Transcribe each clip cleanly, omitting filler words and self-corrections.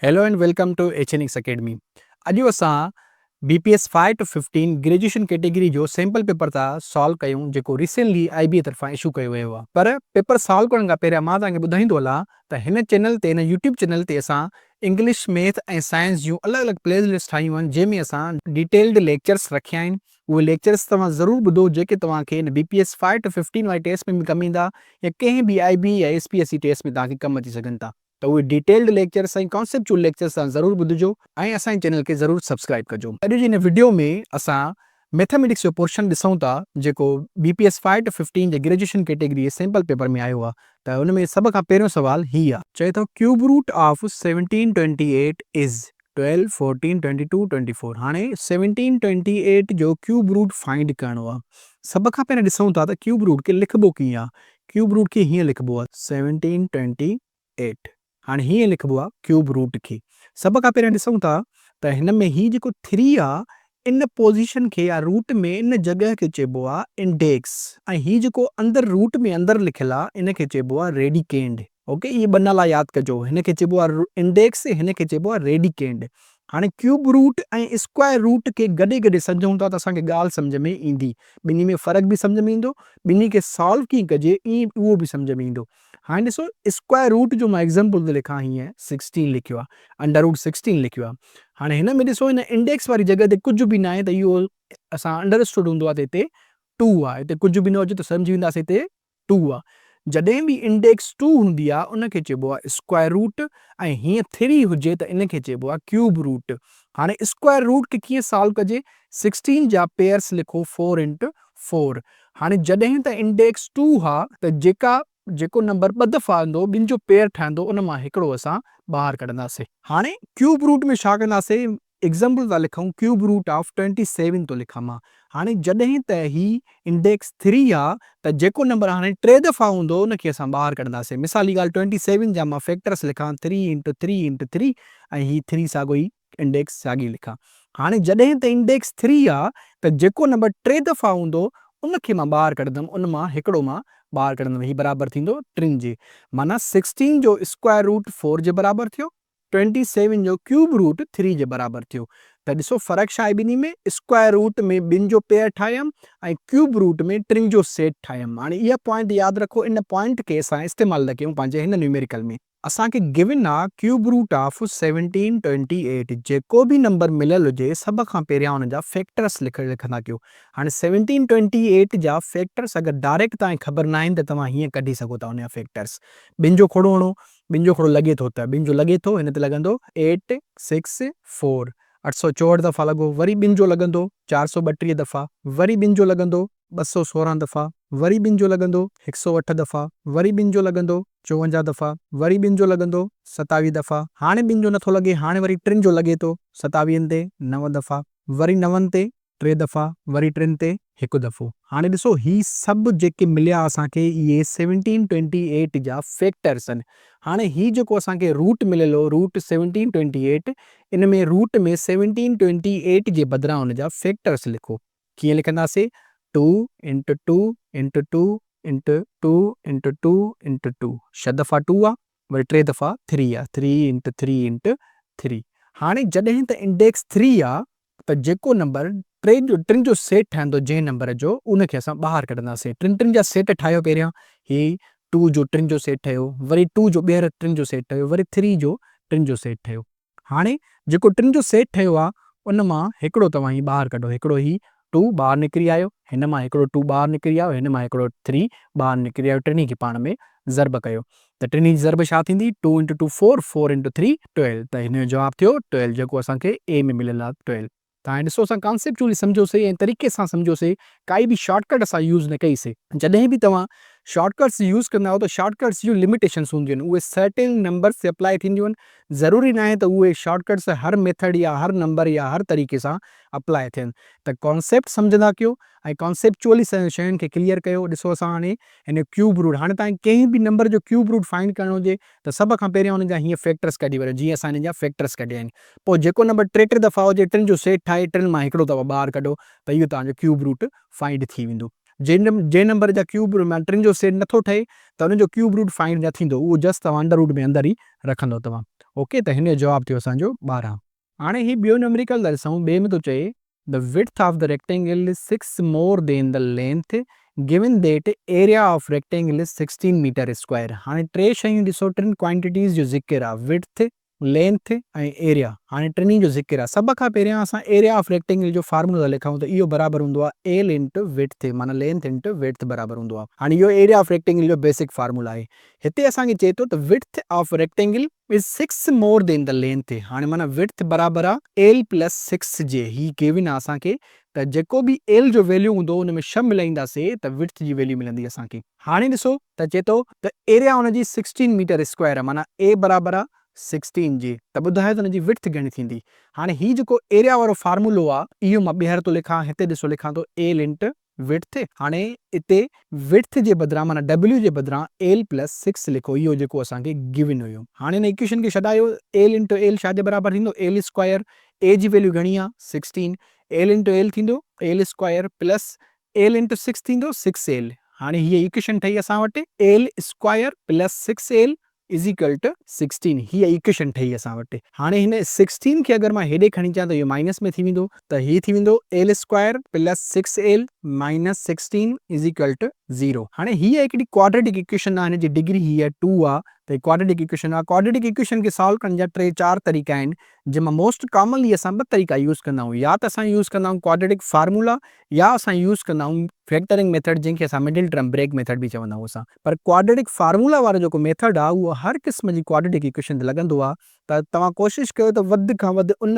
Hello and welcome to HNX Academy. अॼु असां BPS 5 to 15 graduation category जो sample paper था सॉल्व कयूं जेको रिसेंटली IB तरफ़ां इशू कयो वियो आहे। पर पेपर सॉल्व करण खां पहिरियां मां तव्हांखे ॿुधाईंदो हलां त हिन चैनल ते हिन यूट्यूब चैनल ते असां इंग्लिश मैथ ऐं साइंस जूं अलॻि अलॻि प्लेलिस्ट ठाहियूं आहिनि जंहिंमें असां डिटेल्ड लेक्चर्स रखिया आहिनि। उहे लेक्चर्स तव्हां ज़रूरु ॿुधो जेके तव्हांखे हिन BPS 5 to 15 वारे टेस्ट में बि कमु ईंदा या कंहिं बि IB या SPSC टेस्ट में तव्हांखे कमु अची सघनि था। त उहे डिटेल्ड लेक्चर्स ऐं कॉन्सेप्चुअल लेक्चर्स तव्हां ज़रूरु ॿुधिजो ऐं असांजे चैनल खे ज़रूरु सब्सक्राइब कजो। अॼु जी हिन वीडियो में असां मैथमेटिक्स जो पोर्शन ॾिसूं था जेको BPS 5 to 15 J graduation category sample paper में आयो आहे। त हुन में सभ खां पहिरियों सुवाल हीउ आहे, चए थो क्यूब रूट ऑफ 1728 इज़ 12 14 22 24। हाणे 1728 जो क्यूब रूट फाइंड करणो आहे। सभ खां पहिरियों ॾिसूं था त क्यूब रूट खे लिखिबो कीअं आहे। क्यूब रूट खे हीअं लिखिबो आहे 1728। हाणे हीअं लिखिबो आहे क्यूब रूट खे। सभ खां पहिरियों ॾिसूं था त हिन में हीउ जेको 3 आहे इन पोज़ीशन खे या रूट में इन जॻह खे चइबो आहे इंडेक्स ऐं हीउ जेको अंदरि रूट में अंदरि लिखियलु आहे इन खे चइबो आहे रेडिकेंड। ओके, इहे ॿ नाला यादि कजो, हिन खे चइबो आहे इंडेक्स, हिन खे चइबो आहे रेडिकेंड। हाणे क्यूब रूट ऐं स्क्वायर रूट खे गॾे गॾे सम्झूं था त असांखे ॻाल्हि सम्झ में ईंदी, ॿिन्ही में फ़र्क़ु बि सम्झ में ईंदो, ॿिन्ही खे सॉल्व कीअं कजे ईअं उहो बि सम्झ में ईंदो। हाणे ॾिसो स्क्वायर रूट जो मां एग्ज़ाम्पल थो लिखां, हीअं 16 लिखियो आहे, अंडर रूट 16 लिखियो आहे। हाणे हिन में ॾिसो हिन इंडेक्स वारी जॻह ते कुझु बि न आहे त इहो असां अंडरस्टूड हूंदो आहे त हिते 2 आहे, हिते कुझु बि न हुजे त सम्झी वेंदासीं हिते 2 आहे। जॾहिं बि इंडेक्स 2 हूंदी आहे उन खे चइबो आहे स्क्वायर रूट ऐं हीअं 3 हुजे त इन खे चइबो आहे क्यूब रूट। हाणे स्क्वायर रूट खे कीअं सॉल्व कजे, 16 जा पेयर्स लिखो 4 into 4। हाणे जॾहिं त इंडेक्स 2 आहे त जेको नंबर 2 दफ़ा ईंदो ॿिनि जो पेयर ठहंदो उन मां हिकिड़ो असां ॿाहिरि कढंदासीं। हाणे क्यूब रूट में छा कंदासीं, एग्ज़ाम्पल था लिखूं, क्यूब रूट ऑफ 27 थो लिखां मां। हाणे जॾहिं त ही इंडेक्स 3 आहे त जेको नंबर हाणे 3 दफ़ा हूंदो उन खे असां ॿाहिरि कढंदासीं। मिसाल जी ॻाल्हि 27 जा मां फैक्टर्स लिखां 3 into 3 into 3 ऐं ही 3 साॻो ई इंडेक्स साॻी लिखां। हाणे जॾहिं त इंडेक्स 3 आहे त जेको नंबर 3 दफ़ा हूंदो उन खे मां ॿाहिरि कढंदुमि, उन मां हिकिड़ो मां ॿाहिरि कढंदुमि, ही बराबरि थींदो 3 जे। माना 16 जो स्क्वायर रूट 4 जे बराबरि थियो, 27 जो क्यूब रूट 3 जे बराबरि थियो। त ॾिसो फ़र्क़ु छा आहे ॿिन्ही में, स्क्वायर रूट में ॿिनि जो पेयर ठाहियमि ऐं क्यूब रूट में 3 जो सेट ठाहियमि। हाणे इहा पॉइंट यादि रखो, इन पॉइंट खे असां इस्तेमालु था कयूं पंहिंजे हिन न्यूमेरिकल में। असांखे गिवन आहे क्यूब रूट ऑफ 1728, जेको बि नंबर मिलियल हुजे सभ खां पहिरियां हुन जा फैक्टर्स लिखंदा कयो। हाणे 1728 जा फैक्टर्स अगरि डायरेक्ट तव्हांखे ख़बर न आहिनि त तव्हां हीअं कढी सघो था हुन जा फैक्टर्स। ॿिनि जो खोड़ो हणो, ॿिनि जो खोड़ो लॻे थो त ॿिनि जो लॻे थो, हिन ते लॻंदो 8 6 4, 864 दफ़ा लॻो, वरी ॿिनि जो लॻंदो 432 दफ़ा, वरी ॿिनि जो लॻंदो 216 दफ़ा, वरी ॿिनि जो लॻंदो 108 दफ़ा, वरी ॿिनि जो लॻंदो 54 दफ़ा, वरी ॿिनि जो लॻंदो 27 दफ़ा। हाणे ॿिनि जो नथो लॻे, हाणे वरी 3 जो लॻे थो 27 ते 9 दफ़ा, वरी 9 ते 3 दफ़ा, वरी 3 ते 1 दफ़ो। हाणे ॾिसो ही सभु जेके मिलिया असांखे इहे 1728 जा फैक्टर्स आहिनि। हाणे ही जेको असांखे रूट मिलियल हो, रूट 1728, इन में रूट में 1728 जे बदिरां हुन जा फैक्टर्स लिखो। कीअं लिखंदासीं, 2 into 2 into 2 into 2 into 2 into 2, 6 दफ़ा 2 आहे, वरी 3 दफ़ा 3 आहे, 3 into 3 into 3। हाणे जॾहिं त इंडेक्स 3 आहे त जेको नंबर 3 जो सेट ठहंदो जंहिं नंबर जो उन खे असां ॿाहिरि कढंदासीं। 3 जा सेट ठाहियो पहिरियां, ही 2 जो 3 जो सेट ठहियो, वरी 2 जो ॿीहर 3 जो सेट ठहियो, वरी 3 जो 3 जो सेट ठहियो। हाणे जेको 3 जो सेट ठहियो आहे उन मां हिकिड़ो तव्हां ही ॿाहिरि कढो, हिकिड़ो ही 2 ॿाहिरि निकिरी आयो, हिन मां हिकिड़ो 2 ॿाहिरि निकिरी आयो, हिन मां हिकिड़ो 3 ॿाहिरि निकिरी आयो, टिनी खे पाण में ज़र्ब कयो त टिनी जी ज़र्ब छा थींदी, 2 into 2 4, 4 into 3 12। त हिन जो जवाबु थियो 12, जेको असांखे ए में मिलियल आहे 12। त हाणे ॾिसो असां कॉन्सेप्चुअली सम्झोसीं ऐं तरीक़े सां सम्झोसीं, काई बि शॉर्टकट असां यूज़ न कईसीं। जॾहिं बि तव्हां शॉर्टकट्स यूज़ कंदा आहियो त शॉर्टकट्स जूं लिमिटेशन्स हूंदियूं आहिनि, उहे सर्टेन नंबर्स ते अप्लाई थींदियूं आहिनि। ज़रूरी न आहे त उहे शॉर्टकट्स हर मेथड या हर नंबर या हर तरीक़े सां अप्लाई थियनि। त कॉन्सेप्ट सम्झंदा कयो ऐं कॉन्सेप्चुअली शयुनि खे क्लियर कयो। ॾिसो असां हाणे हिन क्यूब रूट, हाणे तव्हांखे कंहिं बि नंबर जो क्यूब रूट फाइंड करणो हुजे त सभ खां पहिरियों हुन जा हीअं फैक्टर्स कढी वठो, जीअं असां हिन जा फैक्टर्स कढिया आहिनि। पोइ जेको नंबर 3 दफ़ा हुजे 3 जो सेट ठाहे 3 मां हिकिड़ो दफ़ा ॿाहिरि कढो त इहो तव्हांजो क्यूब रूट फाइंड थी वेंदो। जे नंबर जा क्यूब टिनि जो सेट नथो ठहे त हुन जो क्यूब रूट फाइंड न थींदो, उहो जस्ट तव्हां अंडर रूट में अंदरि ई रखंदो तव्हां। ओके, त हिन जो जवाबु थियो असांजो 12। हाणे ही ॿियो न्यूमेरिकल था ॾिसूं, ॿिए में थो चए the width of the rectangle is 6 more than the length given that area of rectangle is 16 metre square. हाणे टे शयूं ॾिसो, टिनि क्वांटिटीज़ जो ज़िक्र आहे, विड्थ, लेंथ ऐं एरिया। हाणे टिनी जो ज़िक्र आहे। सभ खां पहिरियां असां एरिया ऑफ रेक्टेंगल जो फार्मूला लिखूं त इहो बराबरि हूंदो आहे एल इंटू विड्थ, माना लेंथ इंटू विड्थ बराबरि हूंदो आहे। हाणे इहो एरिया ऑफ रेक्टेंगल जो बेसिक फार्मूला आहे। हिते असांखे चए थो त width of rectangle is 6 more than the length. हाणे माना विड्थ बराबरि आहे एल प्लस 6 जे। ही गिवन आहे असांखे, त जेको बि एल जो वैल्यू हूंदो उन में 6 मिलाईंदासीं त विड्थ जी वैल्यू मिलंदी असांखे। हाणे ॾिसो त चए थो त एरिया हुनजी 16 मीटर स्क्वायर आहे, माना ए बराबरि आहे 16 जे, त ॿुधायो त हुनजी विड्थ घणी थींदी। हाणे ही जेको एरिया वारो फार्मूलो आहे इहो मां ॿीहर थो लिखां, हिते ॾिसो लिखां थो एल इंटू विड्थ। हाणे हिते विड्थ जे बदिरां माना डब्ल्यू जे बदिरां एल प्लस 6 लिखो, इहो जेको असांखे गिवन हुयो। हाणे हिन इक्वेशन खे छॾायो, एल इंटू एल छा जे बराबरि थींदो, एल स्क्वायर, ए जी वैल्यू घणी आहे 16, एल इंटू एल थींदो L square plus L into 6 थींदो 6 एल। हाणे हीअ इक्वेशन ठही असां वटि L square plus 6 L is equal to 16, हीअ इक्वेशन ठही असां वटि। हाणे हिन 16 खे अगरि मां हेॾे खणी अचां त इहो माइनस में थी वेंदो, त हीअ थी वेंदो L square plus 6 L minus 16 is equal to 0। हाणे हीअ हिकिड़ी क्वाड्रेटिक इक्वेशन आहे, हिन जी डिग्री हीअ 2 आहे, त क्वाड्रेटिक इक्वेशन आहे। क्वाड्रेटिक इक्वेशन खे सॉल्व करण जा 3-4 तरीक़ा आहिनि, जंहिंमां मोस्ट कॉमनली असां ॿ तरीक़ा यूज़ कंदा आहियूं। या त असां यूज़ कंदा आहियूं क्वाड्रेटिक फार्मूला, या असां यूज़ कंदा आहियूं फैक्टरिंग मेथड, जंहिंखे असां मिडिल टर्म ब्रेक मेथड बि चवंदा आहियूं असां। पर क्वाड्रेटिक फार्मूला वारो जेको मेथड आहे उहो हर क़िस्म जी क्वाड्रेटिक इक्वेशन ते लॻंदो आहे। त तव्हां कोशिशि कयो त वधि खां वधि उन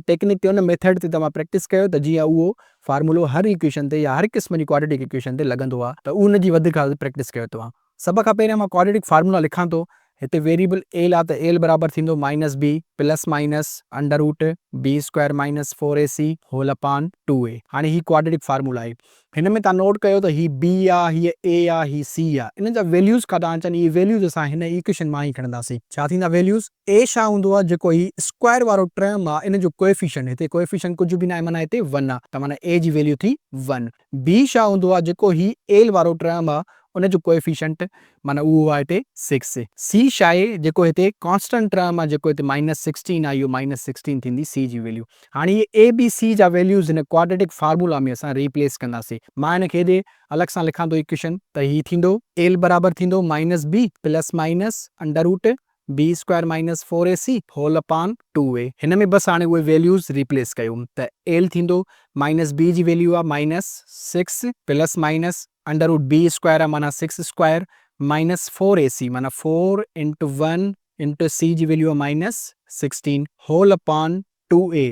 टेक्निक ते, उन मेथड ते तव्हां प्रैक्टिस कयो, त जीअं उहो फार्मूलो हर इक्वेशन ते या हर क़िस्म जी क्वाड्रेटिक इक्वेशन ते लॻंदो आहे, त उन जी वधि खां वधि प्रैक्टिस कयो तव्हां। सभ खां पहिरियां मां क्वाड्रेटिक फार्मूला लिखां थो। हिते वेरिएबल एल आहे, त एल बराबरि थींदो minus B plus minus under root B square minus 4ac whole upon 2a। हाणे ही क्वाड्रेटिक फार्मूला आहे। हिन में तव्हां नोट कयो त ही बी आहे, हीअ ए आहे, ही सी आहे। इन जा वैल्यूज़ काॾां अचनि, इहे वैल्यूज़ असां हिन इक्वेशन मां ई खणंदासीं। छा थींदा वैल्यूज़, ए छा हूंदो आहे, जेको ही स्क्वायर वारो टर्म आहे इन जो कोएफिशिएंट, हिते कोएफिशिएंट कुझु बि न आहे, माना हिते 1 आहे, त माना ए जी वैल्यू थी 1। बी छा हूंदो आहे, जेको ही एल वारो टर्म आहे उन जो कोएफिशिएंट, माना उहो आहे हिते 6। सी छा आहे, जेको हिते कॉन्स्टेंट टर्म आहे, जेको हिते माइनस 16 आहे, इहो माइनस 16 थींदी सी जी वैल्यू। हाणे ये ए बी सी जा वैल्यूज़ हिन क्वाड्रेटिक फार्मूला में असां रिप्लेस कंदासीं। मां हिन खे हेॾे अलॻि सां लिखां थो इक्वेशन, त ही थींदो एल बराबरि थींदो minus B plus minus under root B square minus 4ac whole upon 2a। हिन में बसि हाणे उहे वैल्यूज़ रिप्लेस कयूं, त एल थींदो माइनस बी जी वैल्यू आहे minus 6 plus minus under root B square आहे, माना 6 स्क्वायर माइनस 4ac, माना 4 इंटू 1 इंटू सी जी वैल्यू आहे minus 16 whole upon 2a,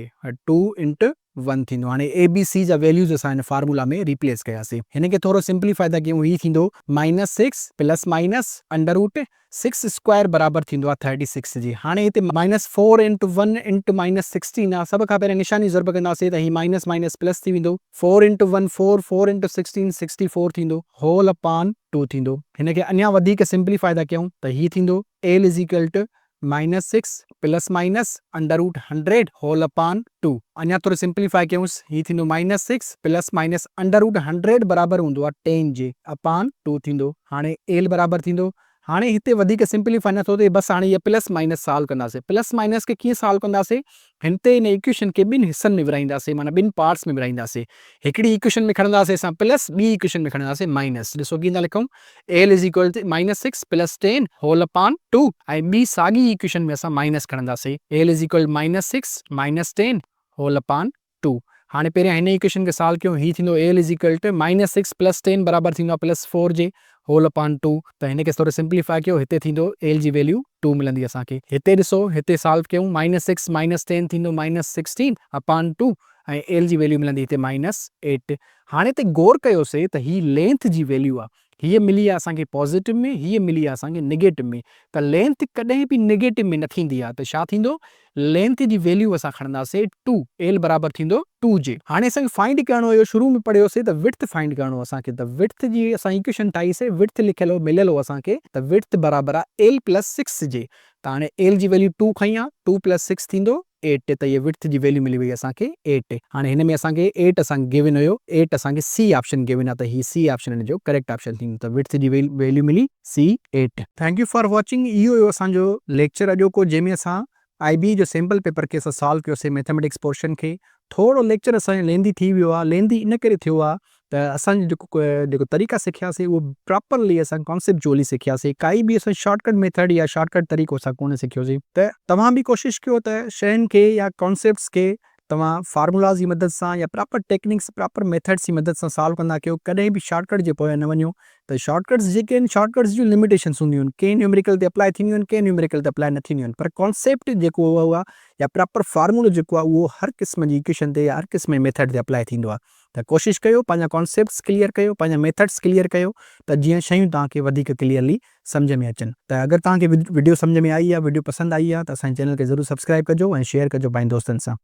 2 into 1 थींदो। हाणे ए बी सी जा वैल्यूज़ असां हिन फार्मूला में रिप्लेस कयासीं। हिन खे थोरो सिंप्लीफाई था कयूं, ही थींदो minus 6 plus minus under root 6 square बराबरि थींदो आहे 36 जी। हाणे हिते माइनस 4 इंटू 1 इंटू माइनस 16 आहे। सभ खां पहिरियों निशानी ज़रब कंदासीं त ही माइनस माइनस प्लस थी वेंदो, 4 इंटू 1 4, 4 इंटू 16 64 थींदो होल अपॉन 2 थींदो। हिन खे अञा वधीक सिंप्लीफाई था कयूं, त ही थींदो L is equal to minus 6 plus minus under root 100 whole upon 2। अञा थोरो सिंप्लीफाई कयूंसि, ही थींदो minus 6 plus minus under root 100 बराबरि हूंदो आहे 10 जे अपॉन 2 थींदो। हाणे एल बराबरि थींदो, हाणे हिते वधीक सिंप्लीफाई नथो थिए, बसि हाणे इहे प्लस माइनस सॉल्व कंदासीं। प्लस माइनस खे कीअं सॉल्व कंदासीं, हिते हिन इक्वेशन खे ॿिनि हिस्सनि में विराईंदासीं, माना ॿिनि पार्ट्स में विराईंदासीं। हिकिड़ी इक्वेशन में खणंदासीं असां प्लस, ॿी इक्वेशन में खणंदासीं माइनस। ॾिसो कीअं था लिखूं, L is equal to minus 6 plus 10 whole upon 2, ऐं ॿी साॻी इक्वेशन में असां माइनस खणंदासीं, L is equal minus 6 minus 10 whole upon 2। हाणे पहिरियां हिन इक्वेशन खे सॉल्व कयूं, ही थींदो L is equal to minus 6 plus 10 बराबरि थींदो आहे प्लस 4 जे होल अपॉन 2। त हिन खे थोरो सिंप्लीफाई कयो, हिते थींदो एल जी वैल्यू 2 मिलंदी असांखे। हिते ॾिसो, हिते सॉल्व कयूं, माइनस 6 माइनस 10 थींदो माइनस 16 अपॉन 2, ऐं एल जी वैल्यू मिलंदी हिते माइनस 8। हाणे हिते गौर कयोसीं त ही लेंथ जी वैल्यू आहे, हीअ मिली आहे असांखे पॉज़िटिव में, हीअ मिली आहे असांखे नेगेटिव में। त लेंथ कॾहिं बि नेगेटिव में न थींदी आहे, त छा थींदो, लेंथ जी वैल्यू असां खणंदासीं 2, एल बराबरि थींदो 2 जे। हाणे असांखे फाइंड करणो हुयो, शुरू में पढ़ियोसीं त विड्थ फाइंड करणो असांखे, त विड्थ जी असां इक्वेशन ठाहीसीं, विड्थ लिखियल हो मिलियल हो असांखे, त विड्थ बराबरि आहे एल प्लस 6 जे। त हाणे एल जी वैल्यू 2 खई आहे, 2 प्लस 6 थींदो 8 त ये विड्थ जी वैल्यू मिली वई असांखे 8। हाणे हिन में असांखे 8 असांखे गिवन हुयो, 8 असांखे सी ऑप्शन गिवन आहे, त ही सी ऑप्शन हिन जो करेक्ट ऑप्शन थींदो। त विड्थ जी वैल्यू मिली सी 8। Thank you for watching. इहो हुयो असांजो लेक्चर अॼोको, जंहिंमें असां IB जो सैम्पल पेपर खे असां सॉल्व कयोसीं मैथमेटिक्स पोर्शन खे। थोरो लेक्चर असांजो लेंदी थी वियो आहे। लेंदी इन करे थियो आहे त असांजो जेको तरीक़ा सिखियासीं उहो प्रॉपरली असां कॉन्सेप्चुअली सिखियासीं। काई बि असां शॉर्टकट मेथड या शॉर्टकट तरीक़ो असां कोन सिखियोसीं। त तव्हां बि कोशिशि कयो त शयुनि खे या कॉन्सेप्ट्स खे तव्हां फार्मूलाज़ जी मदद सां या प्रॉपर टेक्निक्स प्रॉपर मेथड्स जी मदद सां सॉल्व कंदा कयो। कॾहिं बि शॉर्टकट जे पोयां न वञो। त शॉर्टकट्स जेके आहिनि, शॉर्टकट्स जूं लिमिटेशन्स हूंदियूं आहिनि। कंहिं न्यूमेरिकल ते अप्लाई थींदियूं आहिनि, कंहिं न्यूमेरिकल ते अप्लाई न थींदियूं आहिनि। पर कॉन्सेप्ट जेको उहो आहे या प्रॉपर फार्मूलो जेको आहे उहो हर क़िस्म जी इक्वेशन ते या हर क़िस्म जी मेथड ते अप्लाई थींदो आहे। त कोशिशि कयो पंहिंजा कॉन्सेप्ट्स क्लियर कयो, पंहिंजा मेथड्स क्लियर कयो, त जीअं शयूं तव्हांखे वधीक क्लियरली सम्झ में अचनि। त अगरि तव्हांखे वीडियो सम्झ में आई आहे, वीडियो पसंदि आई आहे, त असांजे चैनल खे ज़रूरु सब्सक्राइब कजो ऐं शेयर कजो पंहिंजे दोस्तनि सां।